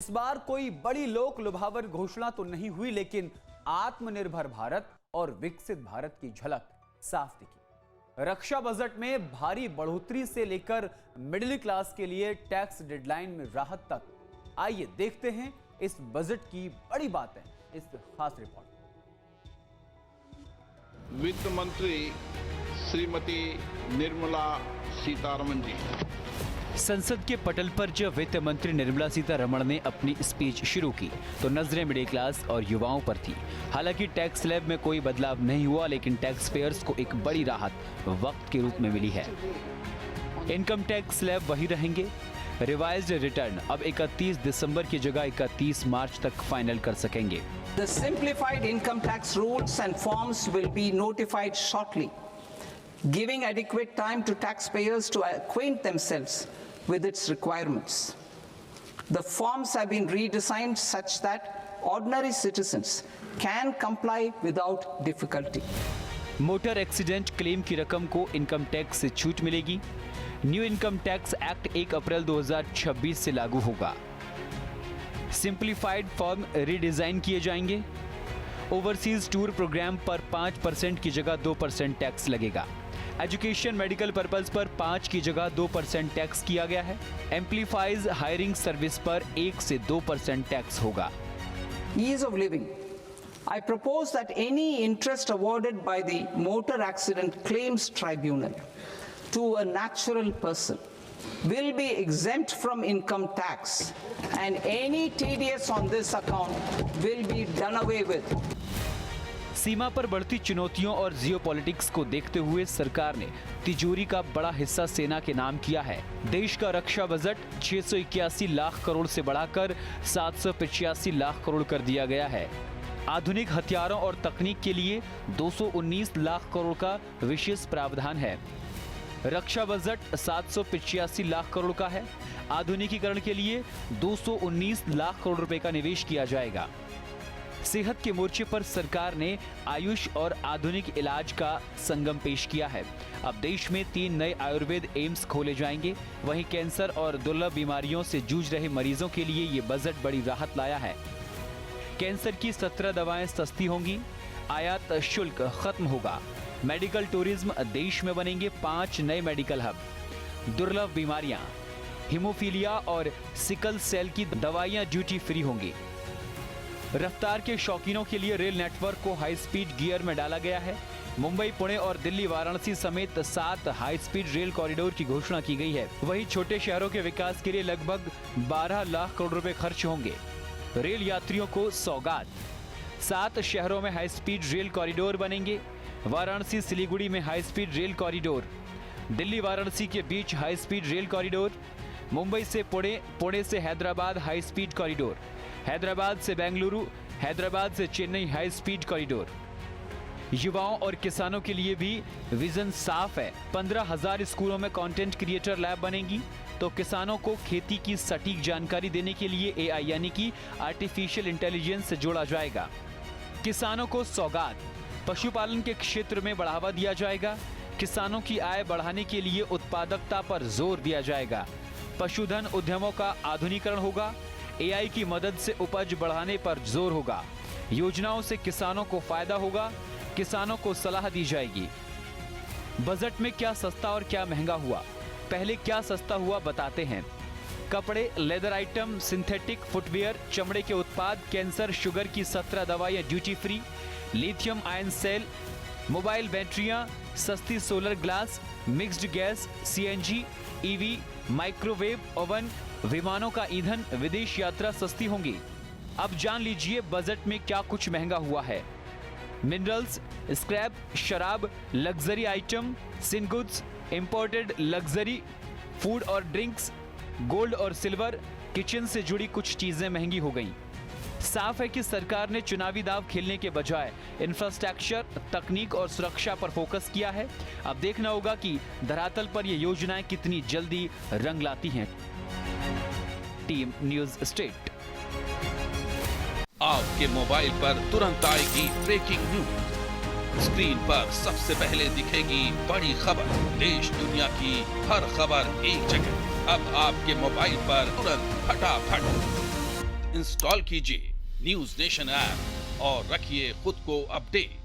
इस बार कोई बड़ी लोक लुभावन घोषणा तो नहीं हुई, लेकिन आत्मनिर्भर भारत और विकसित भारत की झलक साफ दिखी। रक्षा बजट में भारी बढ़ोतरी से लेकर मिडिल क्लास के लिए टैक्स डेडलाइन में राहत तक। आइए देखते हैं इस बजट की बड़ी बातें इस खास रिपोर्ट में। वित्त मंत्री श्रीमती निर्मला सीतारमण जी। संसद के पटल पर जब वित्त मंत्री निर्मला सीतारमण ने अपनी स्पीच शुरू की तो नजरें मिडिल क्लास और युवाओं पर थी। हालांकि टैक्स स्लैब में कोई बदलाव नहीं हुआ, लेकिन टैक्स पेयर्स को एक बड़ी राहत वक्त के रूप में मिली है। इनकम टैक्स स्लैब वही रहेंगे। रिवाइज्ड रिटर्न अब 31 दिसंबर की जगह 31 मार्च तक फाइनल कर सकेंगे। The simplified income tax rules and forms will be notified shortly, giving adequate time to taxpayers to acquaint themselves with its requirements. The forms have been redesigned such that ordinary citizens can comply without difficulty. Motor accident claim की रकम को income tax से छूट मिलेगी। New income tax act 1 अप्रैल 2026 से लागू होगा। Simplified form redesign किए जाएंगे। ओवरसीज टूर प्रोग्राम पर 5% की जगह 2% टैक्स लगेगा। एजुकेशन मेडिकल पर्पस पर 5 की जगह 2% टैक्स किया गया है। एम्पलीफाइज हायरिंग सर्विस पर 1 से 2% टैक्स होगा। Ease of living. I propose that any interest awarded by the Motor Accident Claims Tribunal to a natural person will be exempt from income tax, and any TDS on this account will be done away with. सीमा पर बढ़ती चुनौतियों और geopolitics को देखते हुए सरकार ने तिजोरी का बड़ा हिस्सा सेना के नाम किया है। देश का रक्षा बजट 681 लाख करोड़ से बढ़ाकर 785 लाख करोड़ कर दिया गया है। आधुनिक हथियारों और तकनीक के लिए 219 लाख करोड़ का विशेष प्रावधान है। रक्षा बजट 785 लाख करोड़ का है। आधुनिकीकरण के लिए 219 लाख करोड़ रुपए का निवेश किया जाएगा। सेहत के मोर्चे पर सरकार ने आयुष और आधुनिक इलाज का संगम पेश किया है। अब देश में 3 नए आयुर्वेद एम्स खोले जाएंगे। वहीं कैंसर और दुर्लभ बीमारियों से जूझ रहे मरीजों के लिए ये बजट बड़ी राहत लाया है। कैंसर की 17 दवाएं सस्ती होंगी। आयात शुल्क खत्म होगा। मेडिकल टूरिज्म, देश में बनेंगे 5 नए मेडिकल हब। दुर्लभ बीमारियां, हीमोफीलिया और सिकल सेल की दवाइयां ड्यूटी फ्री होंगी। रफ्तार के शौकीनों के लिए रेल नेटवर्क को हाई स्पीड गियर में डाला गया है। मुंबई, पुणे और दिल्ली, वाराणसी समेत 7 हाई स्पीड रेल कॉरिडोर की घोषणा की गई है। वहीं छोटे शहरों के विकास के लिए लगभग 12 लाख करोड़ रुपए खर्च होंगे। रेल यात्रियों को सौगात। 7 शहरों में हाई स्पीड रेल कॉरिडोर बनेंगे। वाराणसी सिलीगुड़ी में high speed rail corridor, Delhi Varanasi के बीच high speed rail corridor, Mumbai से पुणे, पुणे से Hyderabad high speed corridor, Hyderabad से बेंगलुरु, हैदराबाद से चेन्नई हाई स्पीड कॉरिडोर। युवाओं और किसानों के लिए भी विजन साफ है। 15,000 स्कूलों में कंटेंट क्रिएटर लैब बनेंगी तो किसानों को खेती की सटीक जानकारी देने के लिए AI यानी कि आर्टिफिशियल इंटेलिजेंस से जोड़ा जाएगा। किसानों को सौगात। पशुपालन के क्षेत्र में बढ़ावा दिया जाएगा। किसानों की आय बढ़ाने के लिए उत्पादकता पर जोर दिया जाएगा। पशुधन उद्यमों का आधुनिकीकरण होगा। AI की मदद से उपज बढ़ाने पर जोर होगा। योजनाओं से किसानों को फायदा होगा। किसानों को सलाह दी जाएगी। बजट में क्या सस्ता और क्या महंगा हुआ, पहले क्या सस्ता हुआ बताते हैं। कपड़े, लेदर आइटम, सिंथेटिक फुटवेयर, चमड़े के उत्पाद, कैंसर, शुगर की 17 दवाइयां duty free, lithium ion cell, mobile बैटरियां, सस्ती solar glass, mixed gas, CNG, EV, microwave oven, विमानों का ईंधन, विदेश यात्रा सस्ती होंगी। अब जान लीजिए बजट में क्या कुछ महंगा हुआ है। मिनरल्स, स्क्रैप, शराब, लग्जरी आइटम, सिन गुड्स, इंपोर्टेड लग्जरी, फूड और ड्रिंक्स, गोल्ड और सिल्वर, किचन से जुड़ी कुछ चीजें महंगी हो गईं। साफ है कि सरकार ने चुनावी दाव खेलने के बजाय इंफ्रास्ट्रक्चर, तकनीक और सुरक्षा पर फोकस किया है। अब देखना होगा कि धरातल पर ये योजनाएं कितनी जल्दी रंग लाती हैं। Team news state. आपके मोबाइल पर तुरंत आएगी ब्रेकिंग न्यूज। स्क्रीन पर सबसे पहले दिखेगी बड़ी खबर। देश दुनिया की हर खबर एक जगह। अब आपके मोबाइल पर तुरंत फटाफट इंस्टॉल कीजिए न्यूज नेशन ऐप और रखिए खुद को अपडेट।